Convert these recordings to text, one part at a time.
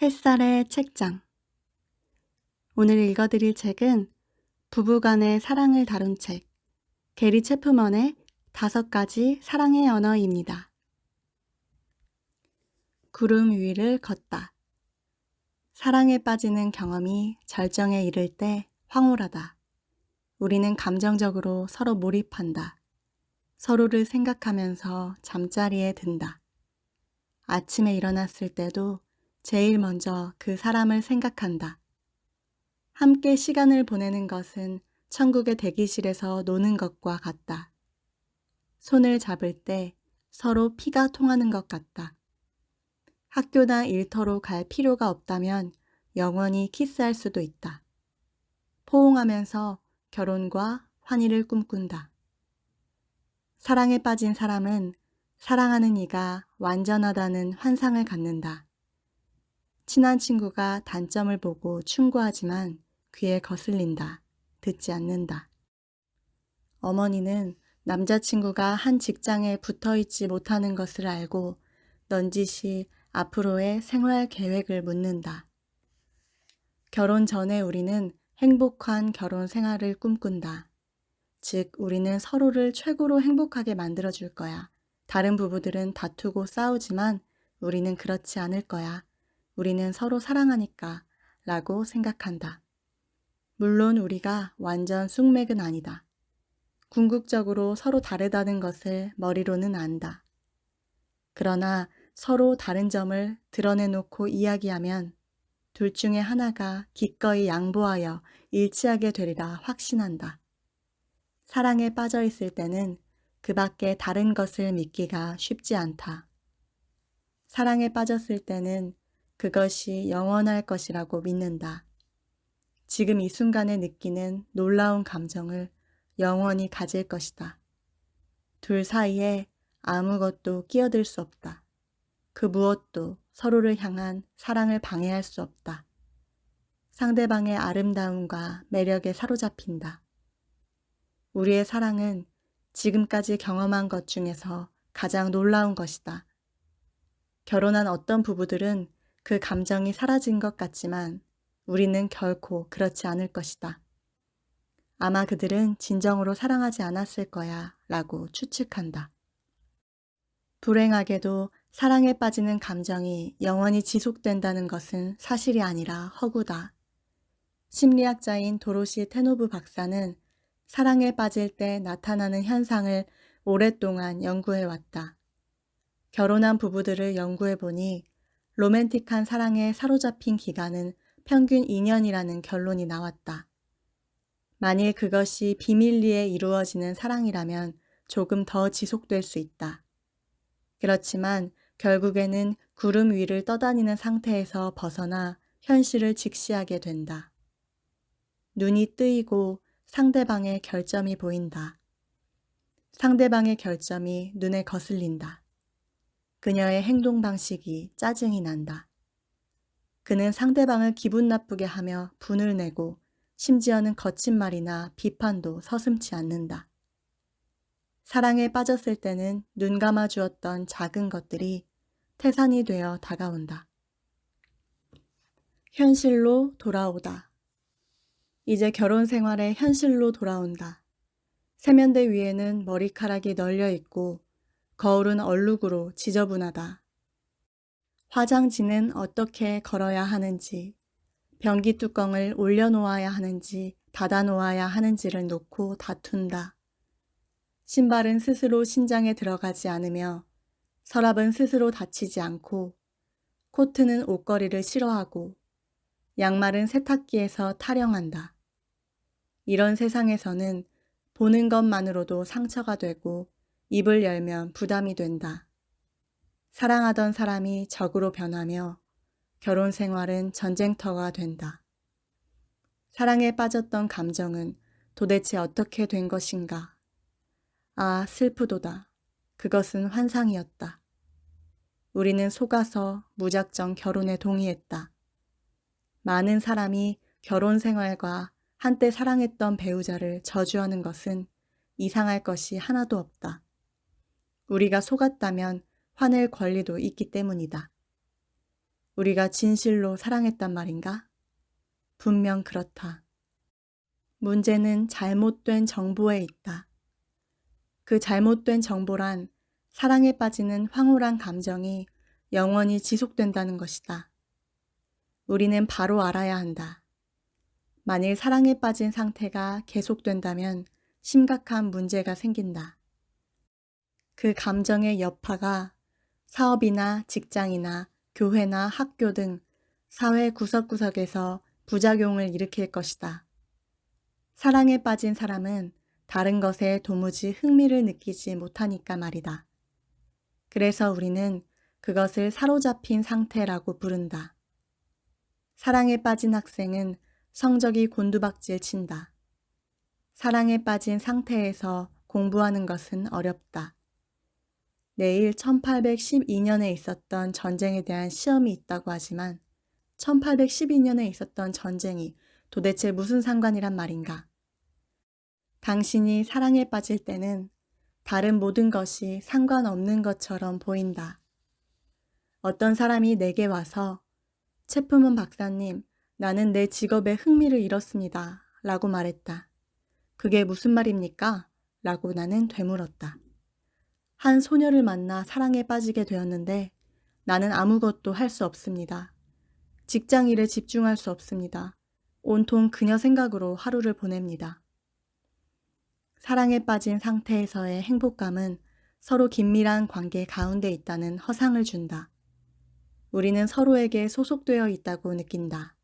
햇살의 책장. 오늘 읽어드릴 책은 부부간의 사랑을 다룬 책, 게리 체프먼의 5가지 사랑의 언어입니다. 구름 위를 걷다. 사랑에 빠지는 경험이 절정에 이를 때 황홀하다. 우리는 감정적으로 서로 몰입한다. 서로를 생각하면서 잠자리에 든다. 아침에 일어났을 때도 제일 먼저 그 사람을 생각한다. 함께 시간을 보내는 것은 천국의 대기실에서 노는 것과 같다. 손을 잡을 때 서로 피가 통하는 것 같다. 학교나 일터로 갈 필요가 없다면 영원히 키스할 수도 있다. 포옹하면서 결혼과 환희를 꿈꾼다. 사랑에 빠진 사람은 사랑하는 이가 완전하다는 환상을 갖는다. 친한 친구가 단점을 보고 충고하지만 귀에 거슬린다. 듣지 않는다. 어머니는 남자친구가 한 직장에 붙어있지 못하는 것을 알고 넌지시 앞으로의 생활 계획을 묻는다. 결혼 전에 우리는 행복한 결혼 생활을 꿈꾼다. 즉, 우리는 서로를 최고로 행복하게 만들어줄 거야. 다른 부부들은 다투고 싸우지만 우리는 그렇지 않을 거야. 우리는 서로 사랑하니까 라고 생각한다. 물론 우리가 완전 쑥맥은 아니다. 궁극적으로 서로 다르다는 것을 머리로는 안다. 그러나 서로 다른 점을 드러내놓고 이야기하면 둘 중에 하나가 기꺼이 양보하여 일치하게 되리라 확신한다. 사랑에 빠져 있을 때는 그 밖에 다른 것을 믿기가 쉽지 않다. 사랑에 빠졌을 때는 그것이 영원할 것이라고 믿는다. 지금 이 순간에 느끼는 놀라운 감정을 영원히 가질 것이다. 둘 사이에 아무것도 끼어들 수 없다. 그 무엇도 서로를 향한 사랑을 방해할 수 없다. 상대방의 아름다움과 매력에 사로잡힌다. 우리의 사랑은 지금까지 경험한 것 중에서 가장 놀라운 것이다. 결혼한 어떤 부부들은 그 감정이 사라진 것 같지만 우리는 결코 그렇지 않을 것이다. 아마 그들은 진정으로 사랑하지 않았을 거야 라고 추측한다. 불행하게도 사랑에 빠지는 감정이 영원히 지속된다는 것은 사실이 아니라 허구다. 심리학자인 도로시 테노브 박사는 사랑에 빠질 때 나타나는 현상을 오랫동안 연구해왔다. 결혼한 부부들을 연구해보니 로맨틱한 사랑에 사로잡힌 기간은 평균 2년이라는 결론이 나왔다. 만일 그것이 비밀리에 이루어지는 사랑이라면 조금 더 지속될 수 있다. 그렇지만 결국에는 구름 위를 떠다니는 상태에서 벗어나 현실을 직시하게 된다. 눈이 뜨이고 상대방의 결점이 보인다. 상대방의 결점이 눈에 거슬린다. 그녀의 행동 방식이 짜증이 난다. 그는 상대방을 기분 나쁘게 하며 분을 내고 심지어는 거친 말이나 비판도 서슴지 않는다. 사랑에 빠졌을 때는 눈 감아 주었던 작은 것들이 태산이 되어 다가온다. 현실로 돌아오다. 이제 결혼 생활의 현실로 돌아온다. 세면대 위에는 머리카락이 널려 있고 거울은 얼룩으로 지저분하다. 화장지는 어떻게 걸어야 하는지, 변기 뚜껑을 올려놓아야 하는지 닫아 놓아야 하는지를 놓고 다툰다. 신발은 스스로 신장에 들어가지 않으며 서랍은 스스로 닫히지 않고 코트는 옷걸이를 싫어하고 양말은 세탁기에서 타령한다. 이런 세상에서는 보는 것만으로도 상처가 되고 입을 열면 부담이 된다. 사랑하던 사람이 적으로 변하며 결혼 생활은 전쟁터가 된다. 사랑에 빠졌던 감정은 도대체 어떻게 된 것인가? 아, 슬프도다. 그것은 환상이었다. 우리는 속아서 무작정 결혼에 동의했다. 많은 사람이 결혼 생활과 한때 사랑했던 배우자를 저주하는 것은 이상할 것이 하나도 없다. 우리가 속았다면 화낼 권리도 있기 때문이다. 우리가 진실로 사랑했단 말인가? 분명 그렇다. 문제는 잘못된 정보에 있다. 그 잘못된 정보란 사랑에 빠지는 황홀한 감정이 영원히 지속된다는 것이다. 우리는 바로 알아야 한다. 만일 사랑에 빠진 상태가 계속된다면 심각한 문제가 생긴다. 그 감정의 여파가 사업이나 직장이나 교회나 학교 등 사회 구석구석에서 부작용을 일으킬 것이다. 사랑에 빠진 사람은 다른 것에 도무지 흥미를 느끼지 못하니까 말이다. 그래서 우리는 그것을 사로잡힌 상태라고 부른다. 사랑에 빠진 학생은 성적이 곤두박질 친다. 사랑에 빠진 상태에서 공부하는 것은 어렵다. 내일 1812년에 있었던 전쟁에 대한 시험이 있다고 하지만 1812년에 있었던 전쟁이 도대체 무슨 상관이란 말인가? 당신이 사랑에 빠질 때는 다른 모든 것이 상관없는 것처럼 보인다. 어떤 사람이 내게 와서 채프먼 박사님, 나는 내 직업에 흥미를 잃었습니다. 라고 말했다. 그게 무슨 말입니까? 라고 나는 되물었다. 한 소녀를 만나 사랑에 빠지게 되었는데 나는 아무것도 할 수 없습니다. 직장 일에 집중할 수 없습니다. 온통 그녀 생각으로 하루를 보냅니다. 사랑에 빠진 상태에서의 행복감은 서로 긴밀한 관계 가운데 있다는 허상을 준다. 우리는 서로에게 소속되어 있다고 느낀다.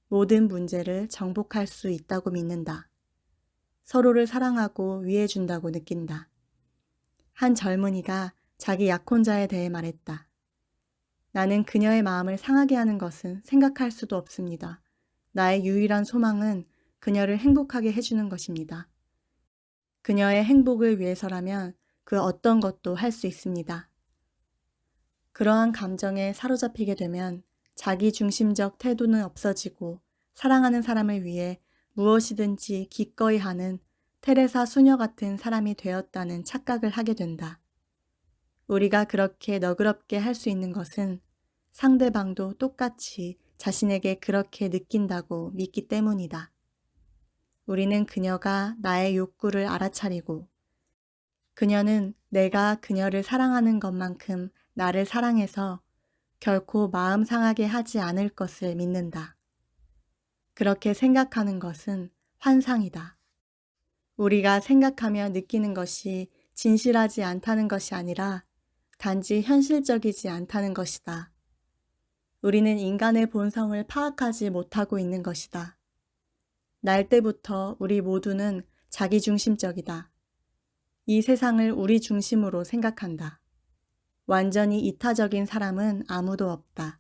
모든 문제를 정복할 수 있다고 믿는다. 서로를 사랑하고 위해준다고 느낀다. 한 젊은이가 자기 약혼자에 대해 말했다. 나는 그녀의 마음을 상하게 하는 것은 생각할 수도 없습니다. 나의 유일한 소망은 그녀를 행복하게 해주는 것입니다. 그녀의 행복을 위해서라면 그 어떤 것도 할 수 있습니다. 그러한 감정에 사로잡히게 되면 자기 중심적 태도는 없어지고 사랑하는 사람을 위해 무엇이든지 기꺼이 하는 테레사 수녀 같은 사람이 되었다는 착각을 하게 된다. 우리가 그렇게 너그럽게 할 수 있는 것은 상대방도 똑같이 자신에게 그렇게 느낀다고 믿기 때문이다. 우리는 그녀가 나의 욕구를 알아차리고 그녀는 내가 그녀를 사랑하는 것만큼 나를 사랑해서 결코 마음 상하게 하지 않을 것을 믿는다. 그렇게 생각하는 것은 환상이다. 우리가 생각하며 느끼는 것이 진실하지 않다는 것이 아니라 단지 현실적이지 않다는 것이다. 우리는 인간의 본성을 파악하지 못하고 있는 것이다. 날 때부터 우리 모두는 자기중심적이다. 이 세상을 우리 중심으로 생각한다. 완전히 이타적인 사람은 아무도 없다.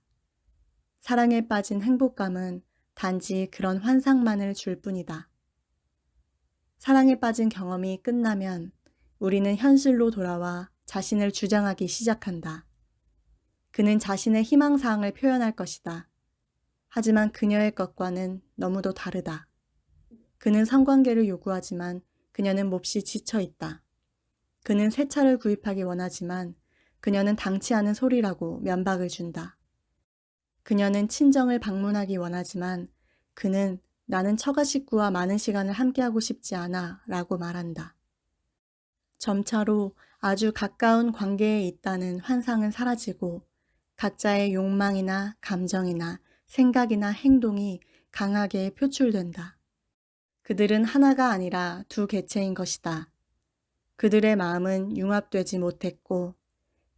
사랑에 빠진 행복감은 단지 그런 환상만을 줄 뿐이다. 사랑에 빠진 경험이 끝나면 우리는 현실로 돌아와 자신을 주장하기 시작한다. 그는 자신의 희망사항을 표현할 것이다. 하지만 그녀의 것과는 너무도 다르다. 그는 성관계를 요구하지만 그녀는 몹시 지쳐 있다. 그는 새 차를 구입하기 원하지만 그녀는 당치 않은 소리라고 면박을 준다. 그녀는 친정을 방문하기 원하지만 그는 나는 처가 식구와 많은 시간을 함께하고 싶지 않아 라고 말한다. 점차로 아주 가까운 관계에 있다는 환상은 사라지고 각자의 욕망이나 감정이나 생각이나 행동이 강하게 표출된다. 그들은 하나가 아니라 두 개체인 것이다. 그들의 마음은 융합되지 못했고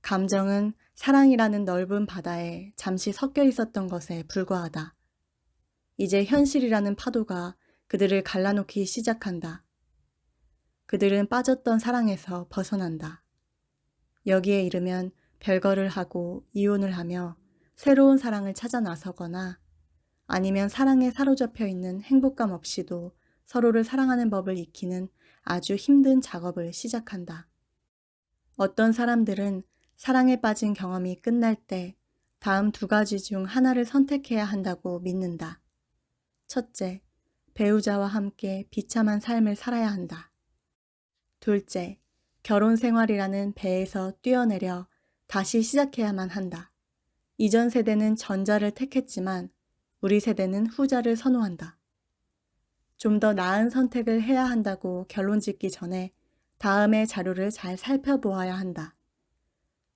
감정은 사랑이라는 넓은 바다에 잠시 섞여 있었던 것에 불과하다. 이제 현실이라는 파도가 그들을 갈라놓기 시작한다. 그들은 빠졌던 사랑에서 벗어난다. 여기에 이르면 별거를 하고 이혼을 하며 새로운 사랑을 찾아 나서거나 아니면 사랑에 사로잡혀 있는 행복감 없이도 서로를 사랑하는 법을 익히는 아주 힘든 작업을 시작한다. 어떤 사람들은 사랑에 빠진 경험이 끝날 때 다음 두 가지 중 하나를 선택해야 한다고 믿는다. 첫째, 배우자와 함께 비참한 삶을 살아야 한다. 둘째, 결혼 생활이라는 배에서 뛰어내려 다시 시작해야만 한다. 이전 세대는 전자를 택했지만 우리 세대는 후자를 선호한다. 좀 더 나은 선택을 해야 한다고 결론 짓기 전에 다음의 자료를 잘 살펴보아야 한다.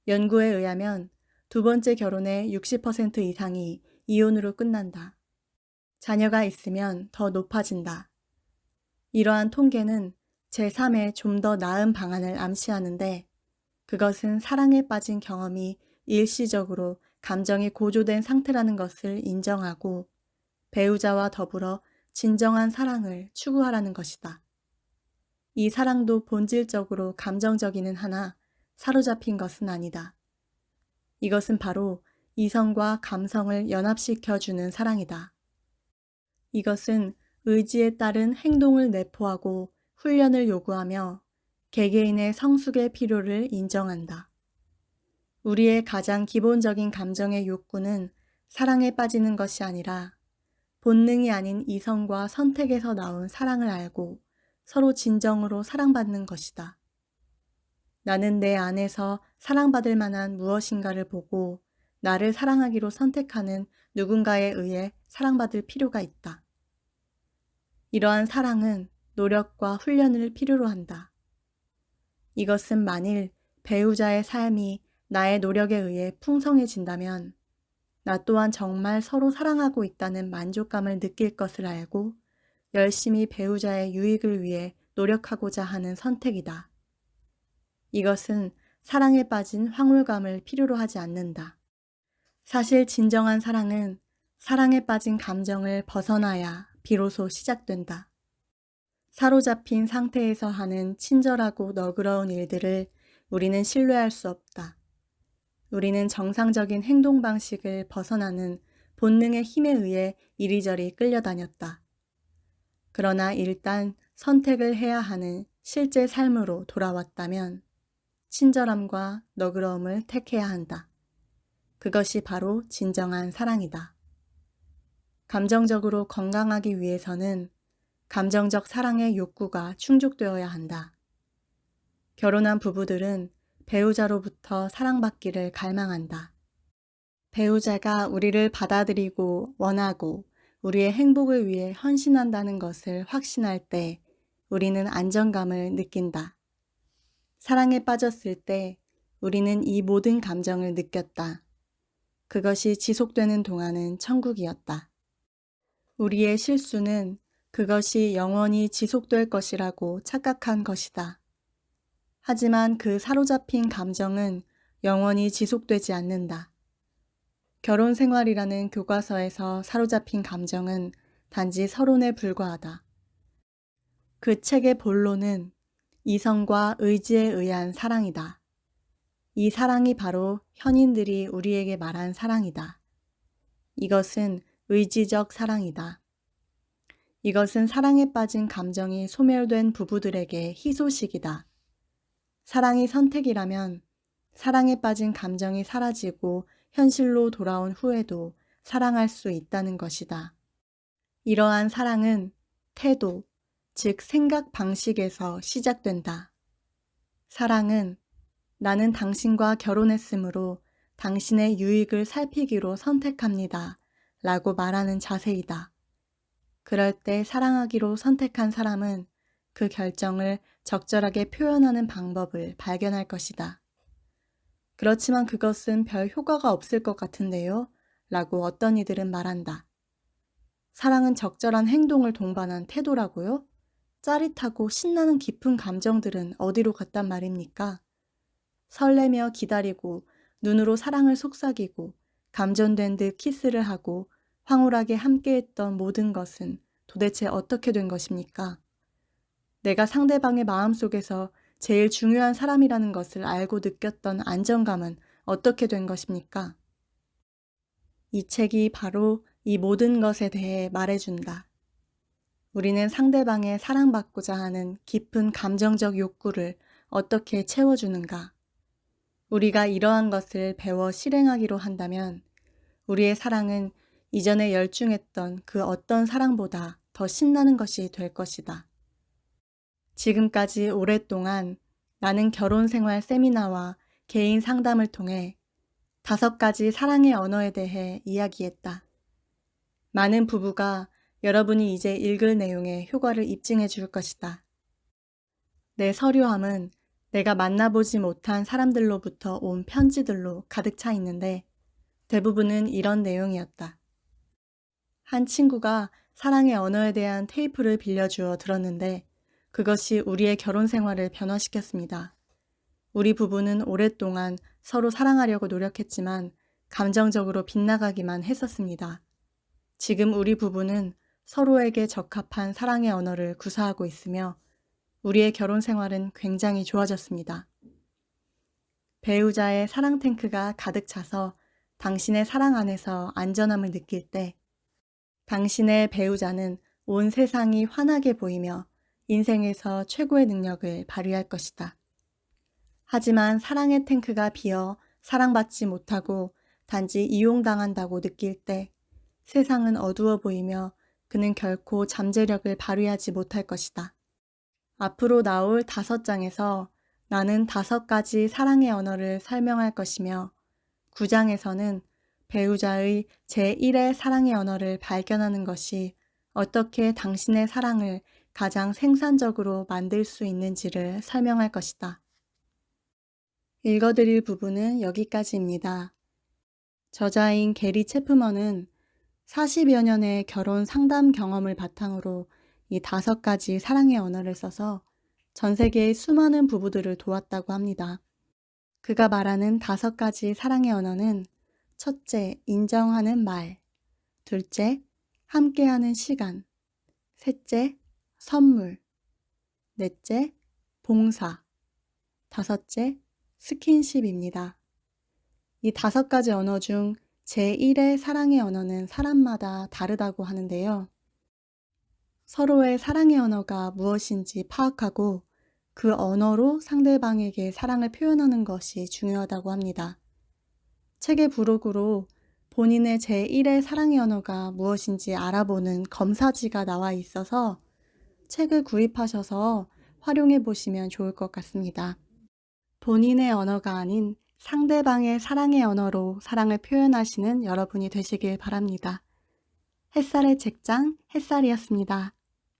연구에 의하면 두 번째 결혼의 60% 이상이 이혼으로 끝난다. 자녀가 있으면 더 높아진다. 이러한 통계는 제3의 좀 더 나은 방안을 암시하는데 그것은 사랑에 빠진 경험이 일시적으로 감정이 고조된 상태라는 것을 인정하고 배우자와 더불어 진정한 사랑을 추구하라는 것이다. 이 사랑도 본질적으로 감정적이는 하나 사로잡힌 것은 아니다. 이것은 바로 이성과 감성을 연합시켜주는 사랑이다. 이것은 의지에 따른 행동을 내포하고 훈련을 요구하며 개개인의 성숙의 필요를 인정한다. 우리의 가장 기본적인 감정의 욕구는 사랑에 빠지는 것이 아니라 본능이 아닌 이성과 선택에서 나온 사랑을 알고 서로 진정으로 사랑받는 것이다. 나는 내 안에서 사랑받을 만한 무엇인가를 보고 나를 사랑하기로 선택하는 누군가에 의해 사랑받을 필요가 있다. 이러한 사랑은 노력과 훈련을 필요로 한다. 이것은 만일 배우자의 삶이 나의 노력에 의해 풍성해진다면 나 또한 정말 서로 사랑하고 있다는 만족감을 느낄 것을 알고 열심히 배우자의 유익을 위해 노력하고자 하는 선택이다. 이것은 사랑에 빠진 황홀감을 필요로 하지 않는다. 사실 진정한 사랑은 사랑에 빠진 감정을 벗어나야 비로소 시작된다. 사로잡힌 상태에서 하는 친절하고 너그러운 일들을 우리는 신뢰할 수 없다. 우리는 정상적인 행동 방식을 벗어나는 본능의 힘에 의해 이리저리 끌려다녔다. 그러나 일단 선택을 해야 하는 실제 삶으로 돌아왔다면 친절함과 너그러움을 택해야 한다. 그것이 바로 진정한 사랑이다. 감정적으로 건강하기 위해서는 감정적 사랑의 욕구가 충족되어야 한다. 결혼한 부부들은 배우자로부터 사랑받기를 갈망한다. 배우자가 우리를 받아들이고 원하고 우리의 행복을 위해 헌신한다는 것을 확신할 때 우리는 안정감을 느낀다. 사랑에 빠졌을 때 우리는 이 모든 감정을 느꼈다. 그것이 지속되는 동안은 천국이었다. 우리의 실수는 그것이 영원히 지속될 것이라고 착각한 것이다. 하지만 그 사로잡힌 감정은 영원히 지속되지 않는다. 결혼 생활이라는 교과서에서 사로잡힌 감정은 단지 서론에 불과하다. 그 책의 본론은 이성과 의지에 의한 사랑이다. 이 사랑이 바로 현인들이 우리에게 말한 사랑이다. 이것은 의지적 사랑이다. 이것은 사랑에 빠진 감정이 소멸된 부부들에게 희소식이다. 사랑이 선택이라면 사랑에 빠진 감정이 사라지고 현실로 돌아온 후에도 사랑할 수 있다는 것이다. 이러한 사랑은 태도, 즉 생각 방식에서 시작된다. 사랑은 나는 당신과 결혼했으므로 당신의 유익을 살피기로 선택합니다. 라고 말하는 자세이다. 그럴 때 사랑하기로 선택한 사람은 그 결정을 적절하게 표현하는 방법을 발견할 것이다. 그렇지만 그것은 별 효과가 없을 것 같은데요? 라고 어떤 이들은 말한다. 사랑은 적절한 행동을 동반한 태도라고요? 짜릿하고 신나는 깊은 감정들은 어디로 갔단 말입니까? 설레며 기다리고 눈으로 사랑을 속삭이고 감전된 듯 키스를 하고 황홀하게 함께했던 모든 것은 도대체 어떻게 된 것입니까? 내가 상대방의 마음속에서 제일 중요한 사람이라는 것을 알고 느꼈던 안정감은 어떻게 된 것입니까? 이 책이 바로 이 모든 것에 대해 말해준다. 우리는 상대방의 사랑받고자 하는 깊은 감정적 욕구를 어떻게 채워주는가? 우리가 이러한 것을 배워 실행하기로 한다면 우리의 사랑은 이전에 열중했던 그 어떤 사랑보다 더 신나는 것이 될 것이다. 지금까지 오랫동안 나는 결혼 생활 세미나와 개인 상담을 통해 5가지 사랑의 언어에 대해 이야기했다. 많은 부부가 여러분이 이제 읽을 내용의 효과를 입증해 줄 것이다. 내 서류함은 내가 만나보지 못한 사람들로부터 온 편지들로 가득 차 있는데 대부분은 이런 내용이었다. 한 친구가 사랑의 언어에 대한 테이프를 빌려주어 들었는데 그것이 우리의 결혼 생활을 변화시켰습니다. 우리 부부는 오랫동안 서로 사랑하려고 노력했지만 감정적으로 빗나가기만 했었습니다. 지금 우리 부부는 서로에게 적합한 사랑의 언어를 구사하고 있으며 우리의 결혼 생활은 굉장히 좋아졌습니다. 배우자의 사랑 탱크가 가득 차서 당신의 사랑 안에서 안전함을 느낄 때 당신의 배우자는 온 세상이 환하게 보이며 인생에서 최고의 능력을 발휘할 것이다. 하지만 사랑의 탱크가 비어 사랑받지 못하고 단지 이용당한다고 느낄 때 세상은 어두워 보이며 그는 결코 잠재력을 발휘하지 못할 것이다. 앞으로 나올 5장에서 나는 5가지 사랑의 언어를 설명할 것이며 9장에서는 배우자의 제1의 사랑의 언어를 발견하는 것이 어떻게 당신의 사랑을 가장 생산적으로 만들 수 있는지를 설명할 것이다. 읽어드릴 부분은 여기까지입니다. 저자인 게리 체프먼은 40여 년의 결혼 상담 경험을 바탕으로 이 5가지 사랑의 언어를 써서 전 세계의 수많은 부부들을 도왔다고 합니다. 그가 말하는 5가지 사랑의 언어는 첫째, 인정하는 말. 둘째, 함께하는 시간. 셋째, 선물. 넷째, 봉사. 5째, 스킨십입니다. 이 5가지 언어 중 제1의 사랑의 언어는 사람마다 다르다고 하는데요. 서로의 사랑의 언어가 무엇인지 파악하고 그 언어로 상대방에게 사랑을 표현하는 것이 중요하다고 합니다. 책의 부록으로 본인의 제1의 사랑의 언어가 무엇인지 알아보는 검사지가 나와 있어서 책을 구입하셔서 활용해 보시면 좋을 것 같습니다. 본인의 언어가 아닌 상대방의 사랑의 언어로 사랑을 표현하시는 여러분이 되시길 바랍니다. 햇살의 책장 햇살이었습니다.